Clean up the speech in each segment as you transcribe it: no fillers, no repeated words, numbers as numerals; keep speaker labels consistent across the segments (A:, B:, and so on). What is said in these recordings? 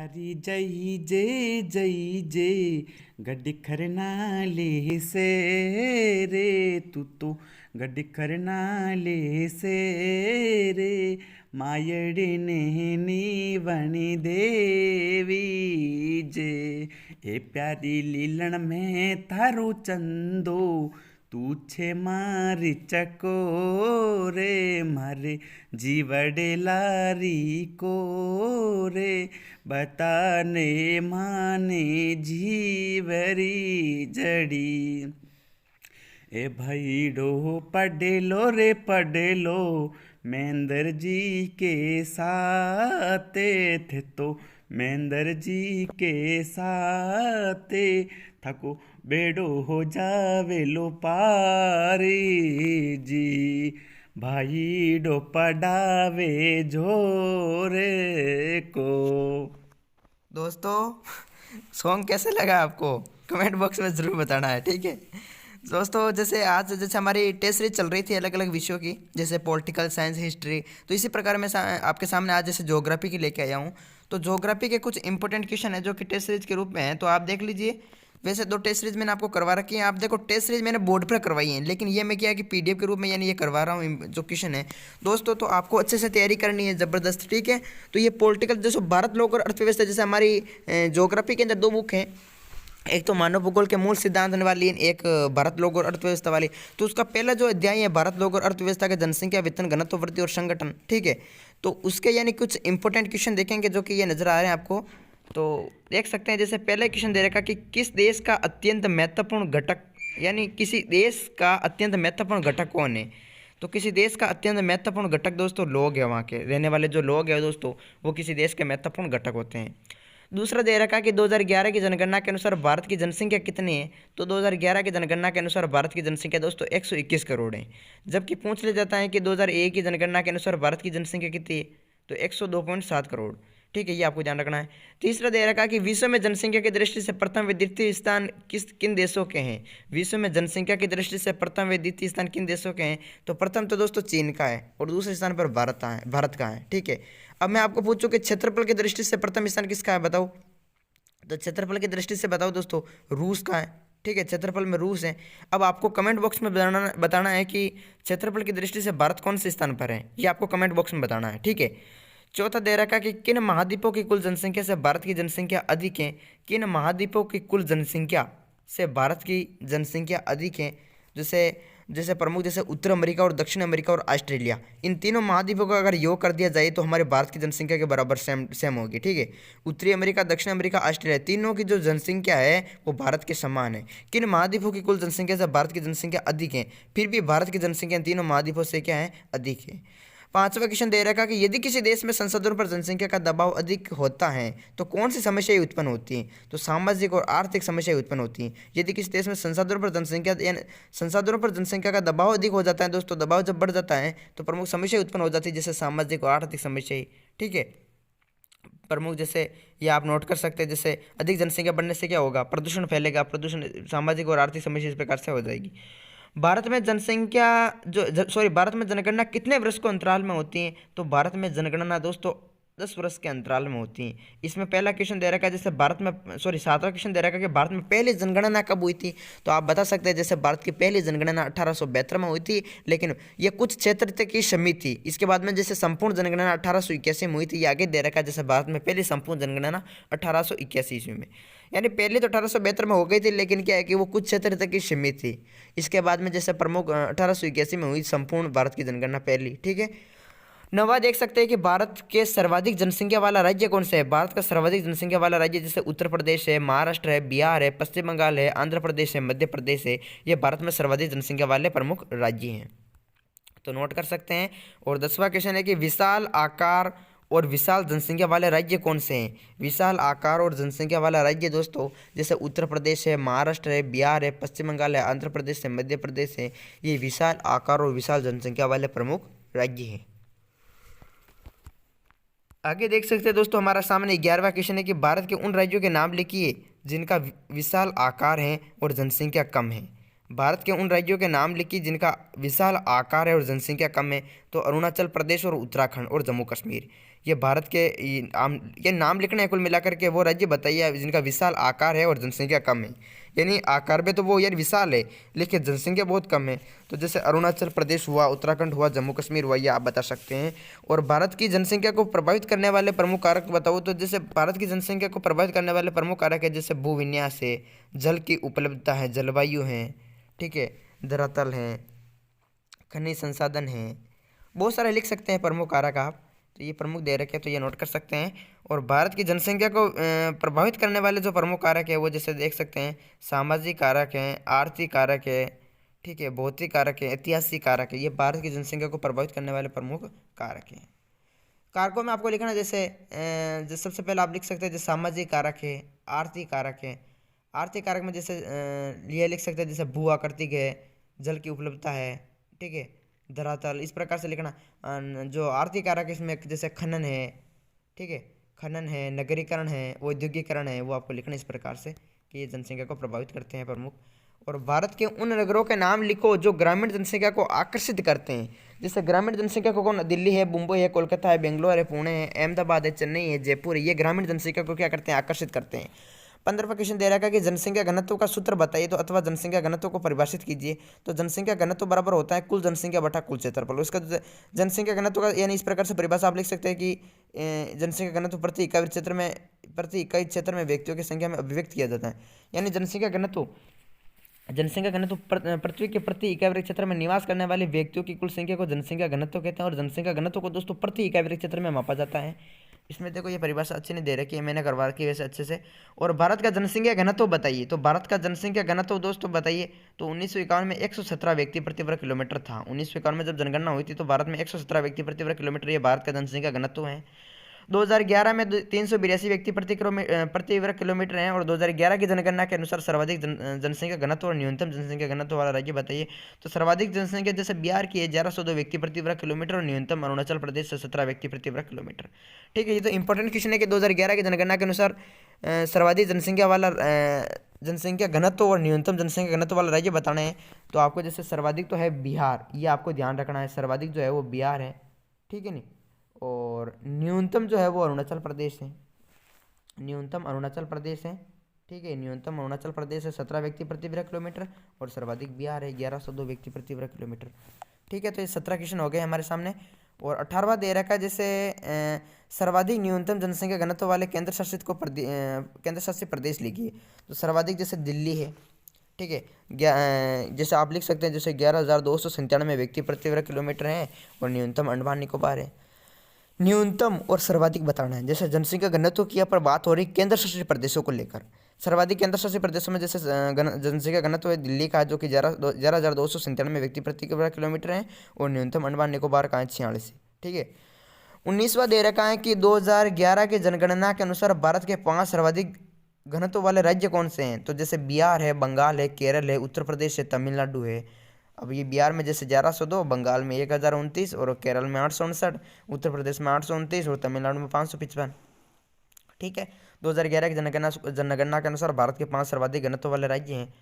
A: प्यारी जय जय जय जय गड्डी खरनाले से रे तू तो गड्डी खरनाले से रे मायड़ने नीवणी देवी जे ए प्यारी लीलन में थारू चंदो तू छे मारी चकोरे मारे जीवड़े लारी को रे बताने माने जीवरी जड़ी ए भैडो पढ़ेलो रे पढ़ेलो महेंद्र जी के साथ थे तो महेंद्र जी के साथ थको बेड़ो हो जावे लो पारी जी भाई डो पढ़ावे जोरे को।
B: दोस्तों सॉन्ग कैसे लगा आपको कमेंट बॉक्स में ज़रूर बताना है, ठीक है दोस्तों। जैसे आज जैसे हमारी टेस्ट सीरीज चल रही थी अलग अलग विषयों की, जैसे पॉलिटिकल साइंस, हिस्ट्री, तो इसी प्रकार मैं आपके सामने आज जैसे ज्योग्राफी की लेके आया हूँ। तो ज्योग्राफी के कुछ इंपॉर्टेंट क्वेश्चन है जो कि टेस्ट सीरीज के रूप में है, तो आप देख लीजिए। वैसे दो टेस्ट सीरीज मैंने आपको करवा रखी है, आप देखो टेस्ट सीरीज मैंने बोर्ड पर करवाई है, लेकिन ये मैं क्या है कि पीडीएफ के रूप में यानी ये करवा रहा हूँ जो क्वेश्चन है दोस्तों। तो आपको अच्छे से तैयारी करनी है ज़बरदस्त, ठीक है। तो ये पॉलिटिकल जैसे भारत, लोक और अर्थव्यवस्था, जैसे हमारी ज्योग्राफी के अंदर दो बुक हैं, एक तो मानव भूगोल के मूल सिद्धांत वाली, एक भारत लोक और अर्थव्यवस्था वाली। तो उसका पहला जो अध्याय है भारत लोक और अर्थव्यवस्था के जनसंख्या, वेतन, घनत्व, वृद्धि और संगठन, ठीक है। तो उसके यानी कुछ इंपॉर्टेंट क्वेश्चन देखेंगे जो कि ये नजर आ रहे हैं आपको। तो देख सकते हैं, जैसे पहला क्वेश्चन दे रखा कि किस देश का अत्यंत महत्वपूर्ण घटक, यानी किसी देश का अत्यंत महत्वपूर्ण घटक कौन है। तो किसी देश का अत्यंत महत्वपूर्ण घटक दोस्तों लोग हैं, वहाँ के रहने वाले जो लोग हैं दोस्तों, वो किसी देश के महत्वपूर्ण घटक होते हैं। दूसरा दे रखा कि 2011 की जनगणना के अनुसार भारत की जनसंख्या कितनी है। तो 2011 की जनगणना के अनुसार भारत की जनसंख्या दोस्तों 121 करोड़ है। जबकि पूछ लिया जाता है कि 2001 की जनगणना के अनुसार भारत की जनसंख्या कितनी है, तो 102.7 करोड़, ठीक है, ये आपको ध्यान रखना है। तीसरा दे रखा कि विश्व में जनसंख्या की दृष्टि से प्रथम व द्वितीय स्थान किन देशों के हैं। विश्व में जनसंख्या की दृष्टि से प्रथम व द्वितीय स्थान किन देशों के हैं। तो प्रथम तो दोस्तों चीन का है और दूसरे स्थान पर भारत का है, ठीक है। अब मैं आपको पूछूं कि क्षेत्रफल की दृष्टि से प्रथम स्थान किसका है, बताओ। तो क्षेत्रफल की दृष्टि से बताओ दोस्तों, रूस का है, ठीक है, क्षेत्रफल में रूस है। अब आपको कमेंट बॉक्स में बताना है कि क्षेत्रफल की दृष्टि से भारत कौन से स्थान पर है, ये आपको कमेंट बॉक्स में बताना है, ठीक है। चौथा दे रखा कि किन महाद्वीपों की कुल जनसंख्या से भारत की जनसंख्या अधिक है। किन महाद्वीपों की कुल जनसंख्या से भारत की जनसंख्या अधिक है। जैसे जैसे प्रमुख, जैसे उत्तर अमेरिका और दक्षिण अमेरिका और ऑस्ट्रेलिया, इन तीनों महाद्वीपों का अगर योग कर दिया जाए तो हमारे भारत की जनसंख्या के बराबर सेम होगी, ठीक है। उत्तरी अमेरिका, दक्षिण अमेरिका, ऑस्ट्रेलिया, तीनों की जो जनसंख्या है वो भारत के समान है। किन महाद्वीपों की कुल जनसंख्या से भारत की जनसंख्या अधिक है, फिर भी भारत की जनसंख्या तीनों महाद्वीपों से क्या है, अधिक है। पांचवा क्वेश्चन दे रखा कि यदि किसी देश में संसाधनों पर जनसंख्या का दबाव अधिक होता है तो कौन सी समस्याएं उत्पन्न होती हैं। तो सामाजिक और आर्थिक समस्याएं उत्पन्न होती हैं। यदि किसी देश में संसाधनों पर जनसंख्या का दबाव अधिक हो जाता है दोस्तों, दबाव जब बढ़ जाता है तो प्रमुख समस्याएं उत्पन्न हो जाती है, जैसे सामाजिक और आर्थिक समस्याएं, ठीक है। प्रमुख जैसे ये आप नोट कर सकते हैं, जैसे अधिक जनसंख्या बढ़ने से क्या होगा, प्रदूषण फैलेगा, प्रदूषण, सामाजिक और आर्थिक समस्या इस प्रकार से हो जाएगी। भारत में जनसंख्या भारत में जनगणना कितने वर्ष को अंतराल में होती है। तो भारत में जनगणना दोस्तों 10 वर्ष के अंतराल में होती है। इसमें पहला क्वेश्चन दे रखा है, जैसे सातवां क्वेश्चन दे रखा है कि भारत में पहली जनगणना कब हुई थी। तो आप बता सकते हैं, जैसे भारत की पहली जनगणना 1872 में हुई थी, लेकिन ये कुछ क्षेत्र तक ही सीमित थी। इसके बाद में जैसे संपूर्ण जनगणना 1881 में हुई थी, ये आगे दे रखा है, जैसे भारत में पहली संपूर्ण जनगणना 1881 ईस्वी में, यानी पहले तो 1872 में हो गई थी, लेकिन क्या है कि वो कुछ क्षेत्र तक ही सीमित थी। इसके बाद में जैसे प्रमुख 1881 में हुई संपूर्ण भारत की जनगणना पहली, ठीक है। नवा देख सकते हैं कि भारत के सर्वाधिक जनसंख्या वाला राज्य कौन सा है। भारत का सर्वाधिक जनसंख्या वाला राज्य जैसे उत्तर प्रदेश है, महाराष्ट्र है, बिहार है, पश्चिम बंगाल है, आंध्र प्रदेश है, मध्य प्रदेश है, ये भारत में सर्वाधिक जनसंख्या वाले प्रमुख राज्य हैं, तो नोट कर सकते हैं। और 10वां क्वेश्चन है कि विशाल आकार और विशाल जनसंख्या वाले राज्य कौन से हैं। विशाल आकार और जनसंख्या वाला राज्य दोस्तों जैसे उत्तर प्रदेश है, महाराष्ट्र है, बिहार है, पश्चिम बंगाल है, आंध्र प्रदेश है, मध्य प्रदेश है, ये विशाल आकार और विशाल जनसंख्या वाले प्रमुख राज्य हैं। आगे देख सकते हैं दोस्तों, हमारा सामने 11वां क्वेश्चन है कि भारत के उन राज्यों के नाम लिखिए जिनका विशाल आकार है और जनसंख्या कम है। भारत के उन राज्यों के नाम लिखिए जिनका विशाल आकार है और जनसंख्या कम है। तो अरुणाचल प्रदेश और उत्तराखंड और जम्मू कश्मीर, ये भारत के ये नाम लिखना है कुल मिलाकर के। वो राज्य बताइए जिनका विशाल आकार है और जनसंख्या कम है। यानी आकार में तो वो यार विशाल है, लेकिन जनसंख्या बहुत कम है। तो जैसे अरुणाचल प्रदेश हुआ, उत्तराखंड हुआ, जम्मू कश्मीर हुआ, ये आप बता सकते हैं। और भारत की जनसंख्या को प्रभावित करने वाले प्रमुख कारक बताओ तो जैसे भारत की जनसंख्या को प्रभावित करने वाले प्रमुख कारक है जैसे भूविन्यास है, जल की उपलब्धता है, जलवायु है, ठीक है, धरातल है, खनिज संसाधन है, बहुत सारे लिख सकते हैं प्रमुख कारक आप। तो ये प्रमुख दे रखे हैं तो ये नोट कर सकते हैं। और भारत की जनसंख्या को प्रभावित करने वाले जो प्रमुख कारक है वो जैसे देख सकते हैं सामाजिक कारक हैं, आर्थिक कारक है, ठीक है, भौतिक कारक है, ऐतिहासिक कारक है। ये भारत की जनसंख्या को प्रभावित करने वाले प्रमुख कारक हैं। कारकों में आपको लिखना जैसे सबसे पहले आप लिख सकते हैं जैसे सामाजिक कारक है, आर्थिक कारक है। आर्थिक कारक में जैसे ये लिख सकते हैं जैसे भू आकृतिक है, जल की उपलब्धता है, ठीक है, धरातल, इस प्रकार से लिखना। जो आर्थिक कारक है इसमें जैसे खनन है, ठीक है, खनन है, नगरीकरण है, औद्योगिकरण है, वो आपको लिखना इस प्रकार से कि ये जनसंख्या को प्रभावित करते हैं प्रमुख। और भारत के उन नगरों के नाम लिखो जो ग्रामीण जनसंख्या को आकर्षित करते हैं। जैसे ग्रामीण जनसंख्या को कौन, दिल्ली है, मुंबई है, कोलकाता है, बेंगलोर है, पुणे है, अहमदाबाद है, चेन्नई है, जयपुर है, ये ग्रामीण जनसंख्या को क्या करते हैं, आकर्षित करते हैं। 15वां क्वेश्चन दे रखा है कि जनसंख्या घनत्व का सूत्र बताइए तो अथवा जनसंख्या घनत्व को परिभाषित कीजिए। तो जनसंख्या घनत्व बराबर होता है कुल जनसंख्या बटा कुल क्षेत्रफल। उसका जनसंख्या घनत्व का यानी इस प्रकार से परिभाषा आप लिख सकते हैं कि जनसंख्या घनत्व प्रति इकाई क्षेत्र में व्यक्तियों की संख्या में अभिव्यक्त किया जाता है। यानी जनसंख्या घनत्व पृथ्वी के प्रति इकाई वर्ग क्षेत्र में निवास करने वाले व्यक्तियों की कुल संख्या को जनसंख्या घनत्व कहते हैं। और जनसंख्या घनत्व को दोस्तों प्रति इकाई वर्ग क्षेत्र में मापा जाता है। इसमें देखो ये परिभाषा अच्छी नहीं दे रखी है, मैंने करवा रखी है वैसे अच्छे से। और भारत का जनसंख्या घनत्व बताइए। तो भारत का जनसंख्या घनत्व दोस्तों बताइए तो 1951 में 117 व्यक्ति प्रति वर्ग किलोमीटर था। 1951 में जब जनगणना हुई थी तो भारत में 117 व्यक्ति प्रति वर्ग किलोमीटर ये भारत का जनसंख्या घनत्व है। 2011 में 382 व्यक्ति प्रति वर्ग किलोमीटर हैं। और 2011 की जनगणना के अनुसार सर्वाधिक जनसंख्या घनत्व और न्यूनतम जनसंख्या घनत्व वाला राज्य बताइए। तो सर्वाधिक जनसंख्या जैसे बिहार की है 1102 व्यक्ति प्रति वर्ग किलोमीटर और न्यूनतम अरुणाचल प्रदेश से 17 व्यक्ति प्रति वर्ग किलोमीटर। ठीक है, ये तो इंपॉर्टेंट क्वेश्चन है कि 2011 की जनगणना के अनुसार सर्वाधिक जनसंख्या घनत्व और न्यूनतम जनसंख्या घनत्व वाला राज्य बताना है। तो आपको जैसे सर्वाधिक तो है बिहार, ये आपको ध्यान रखना है, सर्वाधिक जो है वो बिहार है, ठीक है नहीं। और न्यूनतम जो है वो अरुणाचल प्रदेश है, न्यूनतम अरुणाचल प्रदेश है, ठीक है, न्यूनतम अरुणाचल प्रदेश है 17 व्यक्ति प्रति वर्ग किलोमीटर। और सर्वाधिक बिहार है 1102 व्यक्ति प्रति वर्ग किलोमीटर। ठीक है, तो ये 17 क्वेश्चन हो गए हमारे सामने। और 18वां दे रखा है जैसे सर्वाधिक न्यूनतम जनसंख्या घनत्व वाले केंद्र शासित प्रदेश लिखिए। तो सर्वाधिक जैसे दिल्ली है, ठीक है, जैसे आप लिख सकते हैं जैसे 11,297 व्यक्ति प्रति वर्ग किलोमीटर हैं। और न्यूनतम अंडमान निकोबार है। न्यूनतम और सर्वाधिक बताना है। जैसे जनसंख्या घनत्व की यहाँ पर बात हो रही केंद्र शासित प्रदेशों को लेकर। सर्वाधिक केंद्र शासित प्रदेशों में जैसे जनसंख्या घनत्व है दिल्ली का जो कि 11,297 व्यक्ति प्रति वर्ग किलोमीटर है। और न्यूनतम अंडमान निकोबार का है 46। ठीक है, 19वां दे रखा है कि 2011 की जनगणना के अनुसार भारत के 5 सर्वाधिक घनत्व वाले राज्य कौन से हैं। तो जैसे बिहार है, बंगाल है, केरल है, उत्तर प्रदेश है, तमिलनाडु है। अब ये बिहार में जैसे 1102, बंगाल में 1029 और केरल में 859, उत्तर प्रदेश में 829 और तमिलनाडु में 555। ठीक है, 2011 की जनगणना के अनुसार भारत के 5 सर्वाधिक घनत्व वाले राज्य हैं।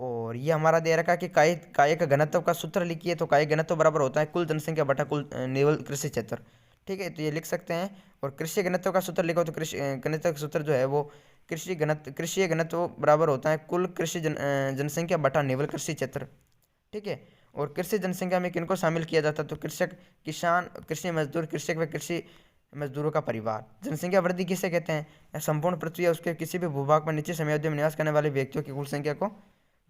B: और ये हमारा दे रखा है कि काय का घनत्व का सूत्र लिखिए। तो काय घनत्व बराबर होता है कुल जनसंख्या बटा कुल निवल कृषि क्षेत्र। ठीक है, तो ये लिख सकते हैं। और कृषि घनत्व का सूत्र लिखो तो कृषि घनत्व का सूत्र जो है वो कृषि घनत्व बराबर होता है कुल कृषि जनसंख्या बटा निवल कृषि क्षेत्र। ठीक है, और कृषि जनसंख्या में किनको शामिल किया जाता है। तो कृषक, किसान, कृषि मजदूर, कृषक व कृषि मजदूरों का परिवार। जनसंख्या वृद्धि किसे कहते हैं। संपूर्ण पृथ्वी या उसके किसी भी भूभाग पर निश्चित समयावधि में निवास करने वाले व्यक्तियों की कुल संख्या को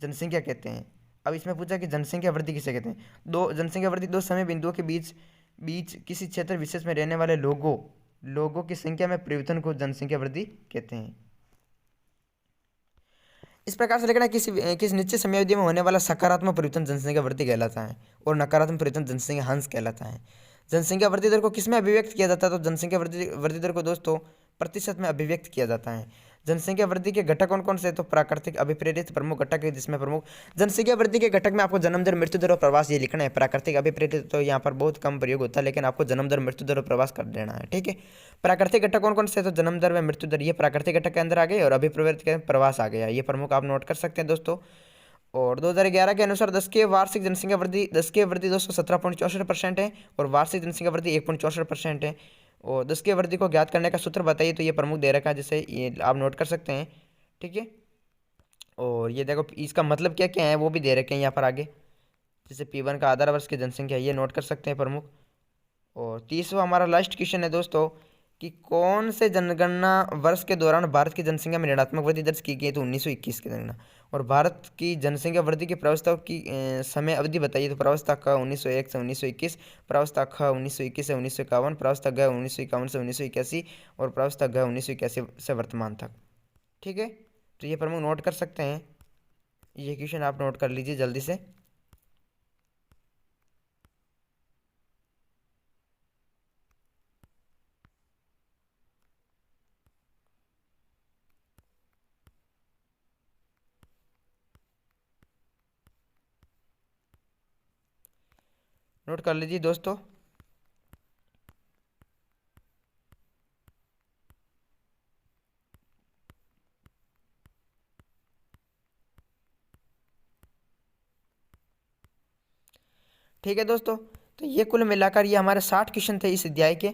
B: जनसंख्या कहते हैं। अब इसमें पूछा कि जनसंख्या वृद्धि किसे कहते हैं। जनसंख्या वृद्धि दो समय बिंदुओं के बीच किसी क्षेत्र विशेष में रहने वाले लोगों की संख्या में परिवर्तन को जनसंख्या वृद्धि कहते हैं। इस प्रकार से लिखना किसी निश्चित समयावधि में होने वाला सकारात्मक परिवर्तन जनसंख्या वृद्धि कहलाता है। और नकारात्मक परिवर्तन जनसंख्या ह्रास कहलाता है। जनसंख्या वृद्धि दर को किस में अभिव्यक्त किया जाता है। तो जनसंख्या वृद्धि दर को दोस्तों प्रतिशत में अभिव्यक्त किया जाता है। जनसंख्या वृद्धि के घटक कौन कौन से। तो प्राकृतिक, अभिप्रेरित प्रमुख घटक है जिसमें प्रमुख जनसंख्या वृद्धि के घटक में आपको जन्म दर, मृत्यु दर और प्रवास ये लिखना है। प्राकृतिक, अभिप्रेरित तो यहाँ पर बहुत कम प्रयोग होता है, लेकिन आपको जन्म दर, मृत्यु दर और प्रवास कर देना है। ठीक है, प्राकृतिक घटक कौन कौन से। तो जन्म दर व मृत्यु दर ये प्राकृतिक घटक के अंदर आ गए और अभिप्रेरित के प्रवास आ गया। ये प्रमुख आप नोट कर सकते हैं दोस्तों। और 2011 के अनुसार 10 की वृद्धि दोस्तों 17.64% है और वार्षिक जनसंख्या वृद्धि 1.64% है। और 10 की वर्दी को ज्ञात करने का सूत्र बताइए, तो ये प्रमुख दे रखा है, जैसे ये आप नोट कर सकते हैं। ठीक है, और ये देखो इसका मतलब क्या क्या है वो भी दे रखे हैं यहाँ पर आगे, जैसे P1 का आधार वर्ष की जनसंख्या, ये नोट कर सकते हैं प्रमुख। और 30वां हमारा लास्ट क्वेश्चन है दोस्तों, कि कौन से जनगणना वर्ष के दौरान भारत की जनसंख्या में ऋणात्मक वृद्धि दर्ज की गई, तो 1921 की जनगणना। और भारत की जनसंख्या वृद्धि के प्रस्ताव की समय अवधि बताइए, तो प्रस्ताव क 1901 से 1921, प्रस्ताव ख 1921 से 1951, प्रस्ताव ग 1951 से 1981 और प्रस्ताव घ 1981 से वर्तमान तक। ठीक है, तो ये प्रमुख नोट कर सकते हैं, ये क्वेश्चन आप नोट कर लीजिए जल्दी से। नोट कर लीजिए दोस्तों। ठीक है दोस्तों, तो ये कुल मिलाकर ये हमारे 60 क्वेश्चन थे इस अध्याय के।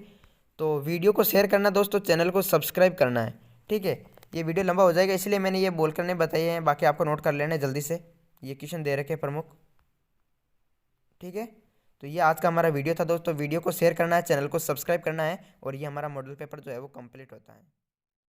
B: तो वीडियो को शेयर करना दोस्तों, चैनल को सब्सक्राइब करना है। ठीक है, ये वीडियो लंबा हो जाएगा इसलिए मैंने ये बोल करने बताए हैं, बाकी आपको नोट कर लेना है जल्दी से, ये क्वेश्चन दे रखे हैं प्रमुख। ठीक है, तो ये आज का हमारा वीडियो था दोस्तों, वीडियो को शेयर करना है, चैनल को सब्सक्राइब करना है, और ये हमारा मॉडल पेपर जो है वो कंप्लीट होता है।